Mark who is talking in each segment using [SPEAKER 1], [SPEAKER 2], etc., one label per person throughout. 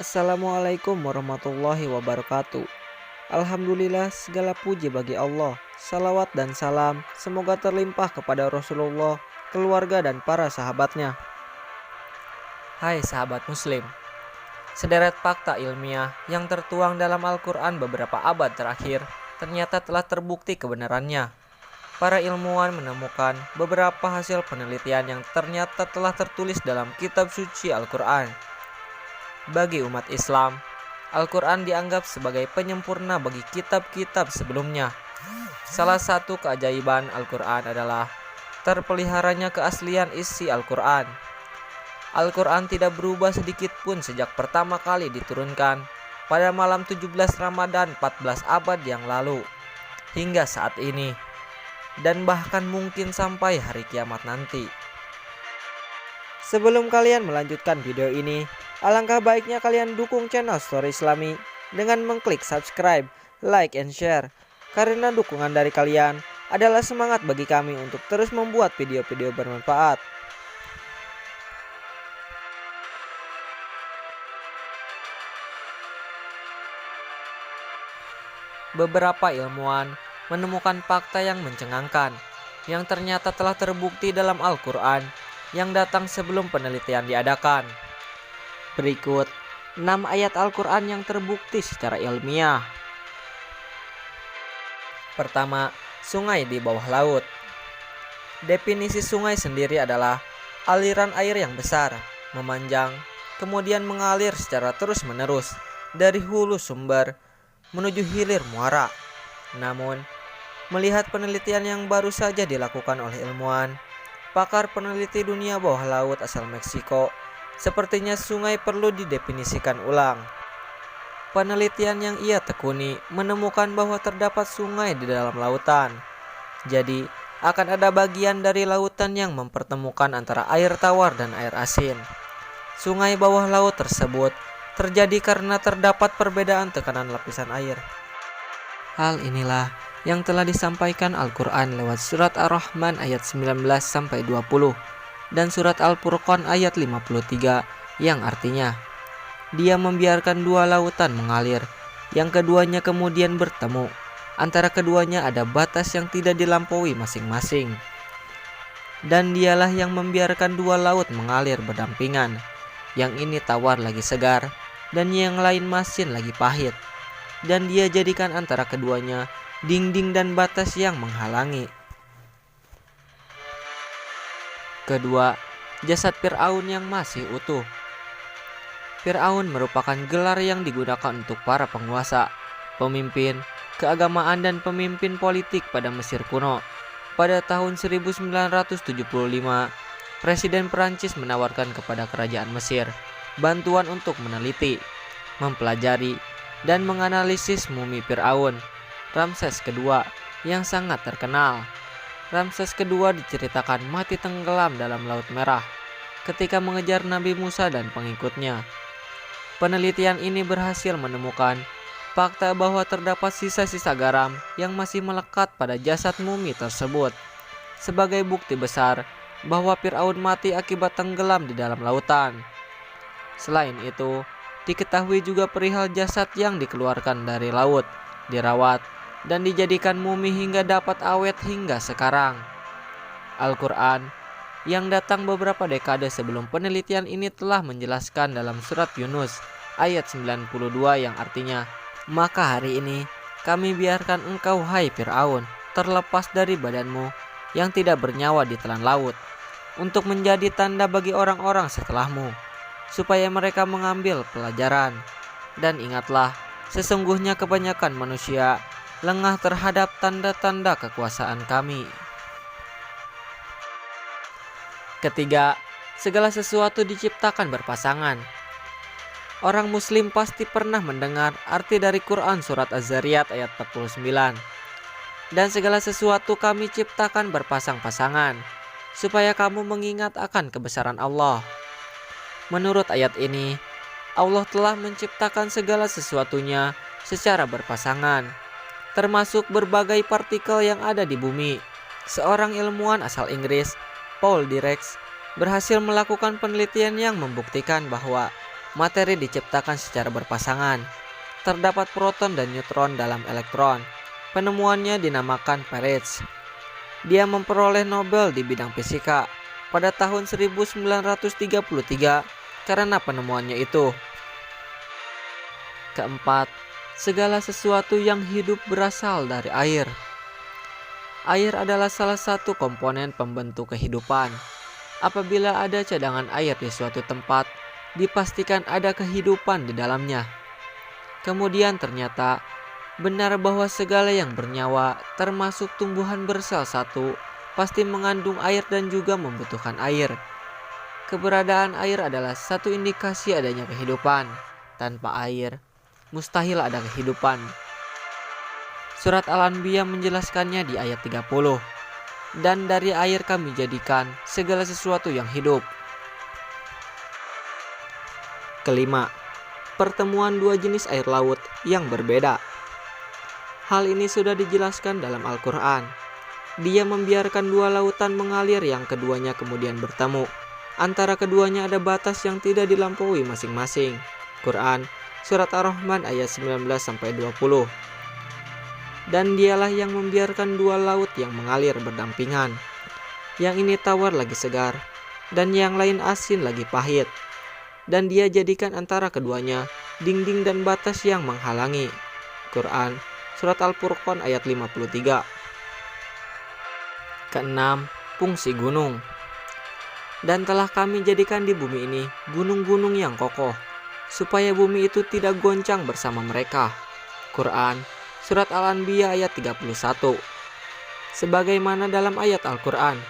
[SPEAKER 1] Assalamualaikum warahmatullahi wabarakatuh. Alhamdulillah, segala puji bagi Allah. Salawat dan salam semoga terlimpah kepada Rasulullah, keluarga dan para sahabatnya. Hai sahabat muslim, sederet fakta ilmiah yang tertuang dalam Al-Quran beberapa abad terakhir ternyata telah terbukti kebenarannya. Para ilmuwan menemukan beberapa hasil penelitian yang ternyata telah tertulis dalam kitab suci Al-Quran. Bagi umat Islam, Al-Quran dianggap sebagai penyempurna bagi kitab-kitab sebelumnya. Salah satu keajaiban Al-Quran adalah terpeliharanya keaslian isi Al-Quran. Al-Quran tidak berubah sedikit pun sejak pertama kali diturunkan pada malam 17 Ramadan 14 abad yang lalu hingga saat ini, dan bahkan mungkin sampai hari kiamat nanti. Sebelum kalian melanjutkan video ini, alangkah baiknya kalian dukung channel Story Islami dengan mengklik subscribe, like, and share. Karena dukungan dari kalian adalah semangat bagi kami untuk terus membuat video-video bermanfaat. Beberapa ilmuwan menemukan fakta yang mencengangkan yang ternyata telah terbukti dalam Al-Quran yang datang sebelum penelitian diadakan. Berikut 6 ayat Al-Quran yang terbukti secara ilmiah. Pertama, sungai di bawah laut. Definisi sungai sendiri adalah aliran air yang besar, memanjang, kemudian mengalir secara terus-menerus dari hulu sumber menuju hilir muara. Namun, melihat penelitian yang baru saja dilakukan oleh ilmuwan, pakar peneliti dunia bawah laut asal Meksiko, sepertinya sungai perlu didefinisikan ulang. Penelitian yang ia tekuni menemukan bahwa terdapat sungai di dalam lautan. Jadi, akan ada bagian dari lautan yang mempertemukan antara air tawar dan air asin. Sungai bawah laut tersebut terjadi karena terdapat perbedaan tekanan lapisan air. Hal inilah yang telah disampaikan Al-Quran lewat surat Ar-Rahman ayat 19-20 dan surat Al-Furqan ayat 53 yang artinya, Dia membiarkan dua lautan mengalir, yang keduanya kemudian bertemu. Antara keduanya ada batas yang tidak dilampaui masing-masing. Dan Dialah yang membiarkan dua laut mengalir berdampingan, yang ini tawar lagi segar, dan yang lain masin lagi pahit. Dan Dia jadikan antara keduanya dinding dan batas yang menghalangi. Kedua, jasad Fir'aun yang masih utuh. Fir'aun merupakan gelar yang digunakan untuk para penguasa, pemimpin, keagamaan dan pemimpin politik pada Mesir kuno. Pada tahun 1975, Presiden Perancis menawarkan kepada kerajaan Mesir bantuan untuk meneliti, mempelajari, dan menganalisis mumi Fir'aun, Ramses II, yang sangat terkenal. Ramses II diceritakan mati tenggelam dalam Laut Merah ketika mengejar Nabi Musa dan pengikutnya. Penelitian ini berhasil menemukan fakta bahwa terdapat sisa-sisa garam yang masih melekat pada jasad mumi tersebut, sebagai bukti besar bahwa Fir'aun mati akibat tenggelam di dalam lautan. Selain itu, diketahui juga perihal jasad yang dikeluarkan dari laut, dirawat, dan dijadikan mumi hingga dapat awet hingga sekarang. Al-Quran yang datang beberapa dekade sebelum penelitian ini telah menjelaskan dalam surat Yunus ayat 92 yang artinya, maka hari ini kami biarkan engkau hai Fir'aun terlepas dari badanmu yang tidak bernyawa di telan laut, untuk menjadi tanda bagi orang-orang setelahmu, supaya mereka mengambil pelajaran. Dan ingatlah, sesungguhnya kebanyakan manusia lengah terhadap tanda-tanda kekuasaan kami. Ketiga, segala sesuatu diciptakan berpasangan. Orang muslim pasti pernah mendengar arti dari Quran surat Az-Zariyat ayat 49. Dan segala sesuatu kami ciptakan berpasang-pasangan, supaya kamu mengingat akan kebesaran Allah. Menurut ayat ini, Allah telah menciptakan segala sesuatunya secara berpasangan, termasuk berbagai partikel yang ada di bumi. Seorang ilmuwan asal Inggris, Paul Dirac, berhasil melakukan penelitian yang membuktikan bahwa materi diciptakan secara berpasangan. Terdapat proton dan neutron dalam elektron. Penemuannya dinamakan Peretz. Dia memperoleh Nobel di bidang fisika pada tahun 1933 karena penemuannya itu. Keempat, segala sesuatu yang hidup berasal dari air. Air adalah salah satu komponen pembentuk kehidupan. Apabila ada cadangan air di suatu tempat, dipastikan ada kehidupan di dalamnya. Kemudian ternyata benar bahwa segala yang bernyawa, termasuk tumbuhan bersel satu, pasti mengandung air dan juga membutuhkan air. Keberadaan air adalah satu indikasi adanya kehidupan. Tanpa air, mustahil ada kehidupan. Surat Al-Anbiya menjelaskannya di ayat 30. Dan dari air kami jadikan segala sesuatu yang hidup. Kelima, pertemuan dua jenis air laut yang berbeda. Hal ini sudah dijelaskan dalam Al-Quran. Dia membiarkan dua lautan mengalir yang keduanya kemudian bertemu. Antara keduanya ada batas yang tidak dilampaui masing-masing. Quran, Surat Ar-Rahman ayat 19-20. Dan dialah yang membiarkan dua laut yang mengalir berdampingan. Yang ini tawar lagi segar, dan yang lain asin lagi pahit. Dan dia jadikan antara keduanya dinding dan batas yang menghalangi. Quran, Surat Al-Furqan ayat 53. Keenam, fungsi gunung. Dan telah kami jadikan di bumi ini gunung-gunung yang kokoh, supaya bumi itu tidak goncang bersama mereka. Quran, Surat Al-Anbiya ayat 31. Sebagaimana dalam ayat Al-Quran,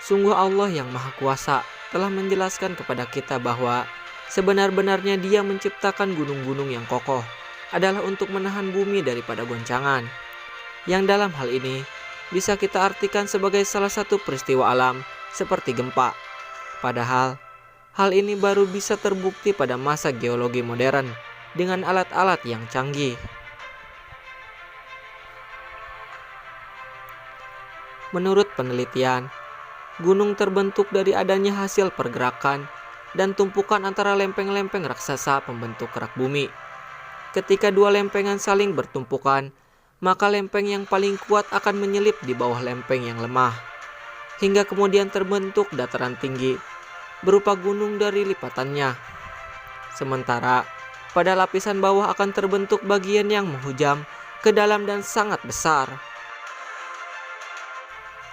[SPEAKER 1] sungguh Allah yang Maha Kuasa telah menjelaskan kepada kita bahwa sebenar-benarnya Dia menciptakan gunung-gunung yang kokoh adalah untuk menahan bumi daripada goncangan, yang dalam hal ini bisa kita artikan sebagai salah satu peristiwa alam seperti gempa. Padahal hal ini baru bisa terbukti pada masa geologi modern dengan alat-alat yang canggih. Menurut penelitian, gunung terbentuk dari adanya hasil pergerakan dan tumpukan antara lempeng-lempeng raksasa pembentuk kerak bumi. Ketika dua lempengan saling bertumpukan, maka lempeng yang paling kuat akan menyelip di bawah lempeng yang lemah, hingga kemudian terbentuk dataran tinggi berupa gunung dari lipatannya. Sementara pada lapisan bawah akan terbentuk bagian yang menghujam ke dalam dan sangat besar.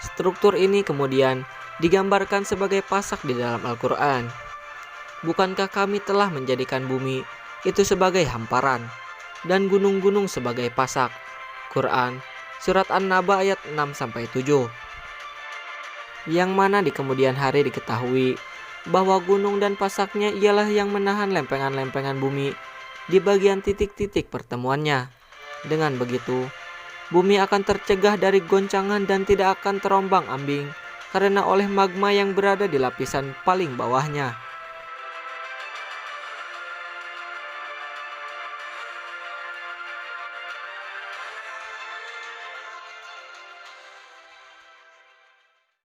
[SPEAKER 1] Struktur ini kemudian digambarkan sebagai pasak di dalam Al-Quran. Bukankah kami telah menjadikan bumi itu sebagai hamparan dan gunung-gunung sebagai pasak? Quran, Surat An-Naba ayat 6-7. Yang mana di kemudian hari diketahui bahwa gunung dan pasaknya ialah yang menahan lempengan-lempengan bumi di bagian titik-titik pertemuannya. Dengan begitu, bumi akan tercegah dari goncangan dan tidak akan terombang-ambing karena oleh magma yang berada di lapisan paling bawahnya.